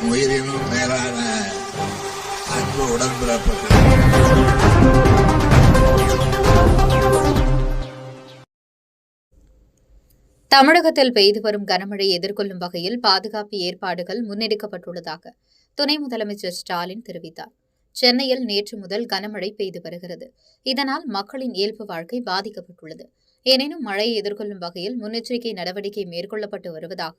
என் உயிரினும் மேலான அன்பு உடன்பிறப்புகள். தமிழகத்தில் பெய்து வரும் கனமழையை எதிர்கொள்ளும் வகையில் பாதுகாப்பு ஏற்பாடுகள் முன்னெடுக்கப்பட்டுள்ளதாக துணை முதலமைச்சர் ஸ்டாலின் தெரிவித்தார். சென்னையில் நேற்று முதல் கனமழை பெய்து வருகிறது. இதனால் மக்களின் இயல்பு வாழ்க்கை பாதிக்கப்பட்டுள்ளது. எனினும் மழையை எதிர்கொள்ளும் வகையில் முன்னெச்சரிக்கை நடவடிக்கை மேற்கொள்ளப்பட்டு வருவதாக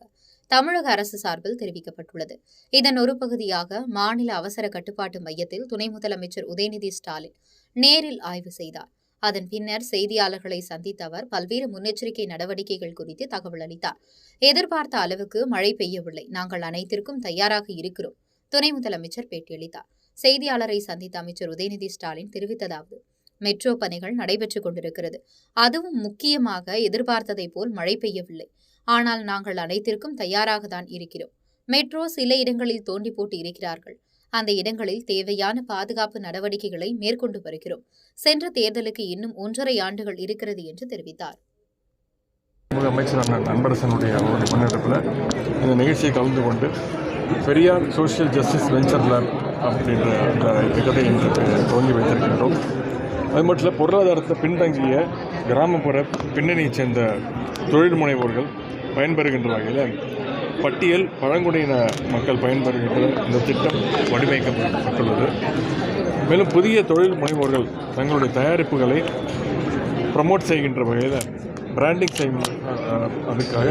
தமிழக அரசு சார்பில் தெரிவிக்கப்பட்டுள்ளது. இதன் ஒரு பகுதியாக மாநில அவசர கட்டுப்பாட்டு மையத்தில் துணை முதலமைச்சர் உதயநிதி ஸ்டாலின் நேரில் ஆய்வு செய்தார். அதன் பின்னர் செய்தியாளர்களை சந்தித்த அவர் பல்வேறு முன்னெச்சரிக்கை நடவடிக்கைகள் குறித்து தகவல் அளித்தார். எதிர்பார்த்த அளவுக்கு மழை பெய்யவில்லை. நாங்கள் அனைத்திற்கும் தயாராக இருக்கிறோம். துணை முதலமைச்சர் பேட்டியளித்தார். செய்தியாளரை சந்தித்த அமைச்சர் உதயநிதி ஸ்டாலின் தெரிவித்ததாவது: மெட்ரோ பணிகள் நடைபெற்றுக் கொண்டிருக்கிறது. அதுவும் முக்கியமாக எதிர்பார்த்ததை போல் மழை பெய்யவில்லை. ஆனால் நாங்கள் அனைத்திற்கும் தயாராக தான் இருக்கிறோம். மெட்ரோ சில இடங்களில் தோண்டி போட்டு இருக்கிறார்கள். அந்த இடங்களில் தேவையான பாதுகாப்பு நடவடிக்கைகளை மேற்கொண்டு வருகிறோம். சென்ற தேர்தலுக்கு இன்னும் 1.5 ஆண்டுகள் இருக்கிறது என்று தெரிவித்தார். அமைச்சர் அன்பரசனுடைய முன்னெடுப்பில் இந்த நிகழ்ச்சியை கலந்து கொண்டு Periyar social justice venture lab அப்படின்ற அந்த இயக்கத்தை இன்று துவங்கி வைத்திருக்கின்றோம். அது மட்டும் இல்லை, பொருளாதாரத்தை பின்தங்கிய கிராமப்புற பின்னணியைச் சேர்ந்த தொழில் முனைவோர்கள் பயன்பெறுகின்ற வகையில் பட்டியல் பழங்குடியின மக்கள் பயன்பெறுகின்ற இந்த திட்டம் வடிவமைக்கப்பட்டுள்ளது. மேலும் புதிய தொழில் முனைவோர்கள் தங்களுடைய தயாரிப்புகளை ப்ரமோட் செய்கின்ற வகையில் பிராண்டிங் செய்யும் அதுக்காக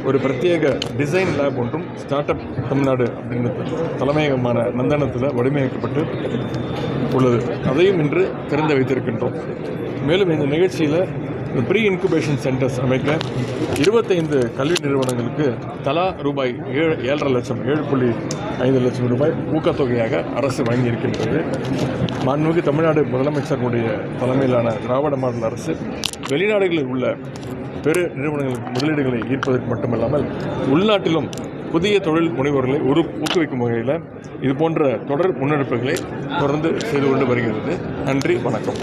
ஒரு பிரத்யேக டிசைன் லேப் ஒன்றும் ஸ்டார்ட் அப் தமிழ்நாடு அப்படின்ற தலைமையகமான நந்தனத்தில் வடிவமைக்கப்பட்டு உள்ளது. அதையும் இன்று திறந்து வைத்திருக்கின்றோம். மேலும் இந்த நிகழ்ச்சியில் ப்ரீ இன்குபேஷன் சென்டர்ஸ் அமைக்க 25 கல்வி நிறுவனங்களுக்கு தலா ரூபாய் 7.5 லட்சம் 7.5 லட்சம் ரூபாய் ஊக்கத்தொகையாக அரசு வழங்கியிருக்கின்றது. மாண்புமிகு தமிழ்நாடு முதலமைச்சர்களுடைய தலைமையிலான திராவிட மாடல் அரசு வெளிநாடுகளில் உள்ள பெரு நிறுவனங்களுக்கு முதலீடுகளை ஈர்ப்பதற்கு மட்டுமல்லாமல் உள்நாட்டிலும் புதிய தொழில் முனைவோர்களை ஊக்குவிக்கும் வகையில் இதுபோன்ற தொடர் முன்னெடுப்புகளை தொடர்ந்து செய்து கொண்டு வருகிறது. நன்றி, வணக்கம்.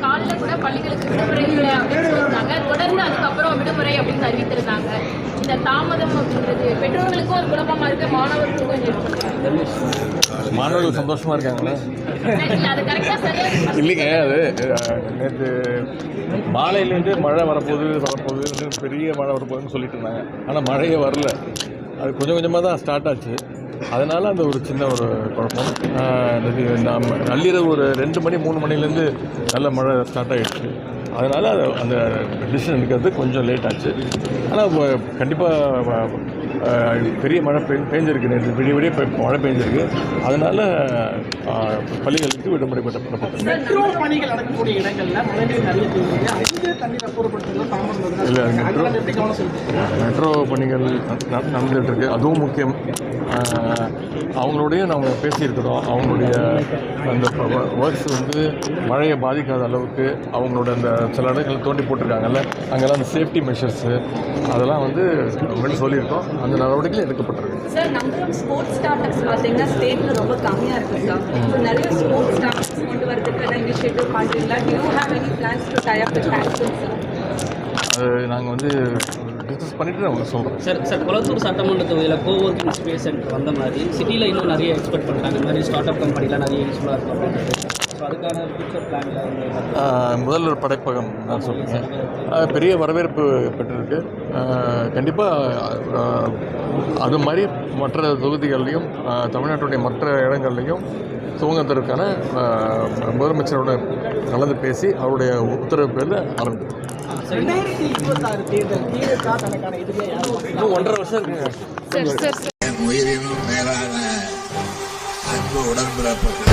காலையில் கூட பள்ளிகளுக்கு விடுமுறை அப்படின்னு சொல்லியிருந்தாங்க. தொடர்ந்து அதுக்கப்புறம் விடுமுறை அப்படின்னு அறிவித்திருந்தாங்க. இந்த தாமதம் அப்படின்றது பெற்றோர்களுக்கும் ஒரு குழப்பமா இருக்கு, மாணவர்கள் சந்தோஷமா இருக்காங்களா? இல்லைங்க, அது நேற்று மாலையிலேருந்து மழை வரப்போகுது பெரிய மழை வரப்போகுதுன்னு சொல்லிட்டு இருந்தாங்க. ஆனால் மழையே வரல. அது கொஞ்சம் கொஞ்சமாக தான் ஸ்டார்ட் ஆச்சு. அதனால் அந்த ஒரு சின்ன ஒரு குழப்பம். நள்ளிரவு ஒரு 2 மணி 3 மணிலேருந்து நல்ல மழை ஸ்டார்ட் ஆகிடுச்சு. அதனால் அந்த டிசிஷன் எடுக்கிறது கொஞ்சம் லேட் ஆச்சு. ஆனால் கண்டிப்பாக பெரிய மழை பெஞ்சிருக்கு. நேற்று விடிய மழை பெஞ்சிருக்கு. அதனால் பள்ளிகளுக்கு விடுமுறை கொடுக்கப்பட்டது. இல்லை, மெட்ரோ பணிகள் நடந்துகிட்டு இருக்கு. அதுவும் முக்கியம். அவங்களோடைய நாங்கள் பேசியிருக்கிறோம். அவங்களுடைய அந்த ஒர்க்ஸ் வந்து மழையை பாதிக்காத அளவுக்கு அவங்களோட அந்த சில இடங்கள் தோண்டி போட்டிருக்காங்கல்ல, அங்கெல்லாம் அந்த சேஃப்டி மெஷர்ஸு அதெல்லாம் வந்து அவங்கள்ட்ட சொல்லியிருக்கோம். அந்த நடவடிக்கைகள் எடுக்கப்பட்டிருக்கு. Sir, number of sports startups பார்த்தீங்கன்னா ஸ்டேட்டில் ரொம்ப கம்மியாக இருக்குது சார். ஸோ நிறைய ஸ்போர்ட்ஸ் ஸ்டார்ட்அப்ஸ் கொண்டு வரதுக்கு இனிஷியேட்டிவ் பண்ணுறீங்களா? Do you have any plans to tie up with ஹேண்ட்ஸும் சார்? அது நாங்கள் வந்து டிஸ்கஸ் பண்ணிவிட்டு அவங்க சொல்கிறோம். சார், குளத்தூர் சட்டமன்ற தொகுதியில் கோவர்க்கிங் ஸ்பேஸ் சென்டர் வந்த மாதிரி சிட்டியில் இன்னும் நிறைய எக்ஸ்பெக்ட் பண்ணுறாங்க. இந்த மாதிரி ஸ்டார்ட் அப் கம்பெனிலாம் நிறைய யூஸ்ஃபுல்லாக இருக்கும் அப்படின்றது. ஸோ அதுக்கான ஃபியூச்சர் பிளான் முதல்வர் படைப்பகம் நான் சொல்லுங்கள், பெரிய வரவேற்பு பெற்றிருக்கு. கண்டிப்பாக அது மாதிரி மற்ற தொகுதிகள்லையும் தமிழ்நாட்டுடைய மற்ற இடங்கள்லையும் துவங்குவதற்கான முதலமைச்சரோட கலந்து பேசி அவருடைய உத்தரவு பேரில் ஆரம்பிக்கும். 2026 தேர்தல் இன்னும் 1.5 வருஷம் இருக்குங்க. என் உயிரினும் மேலான அன்பு உடன்பிறப்புகள்.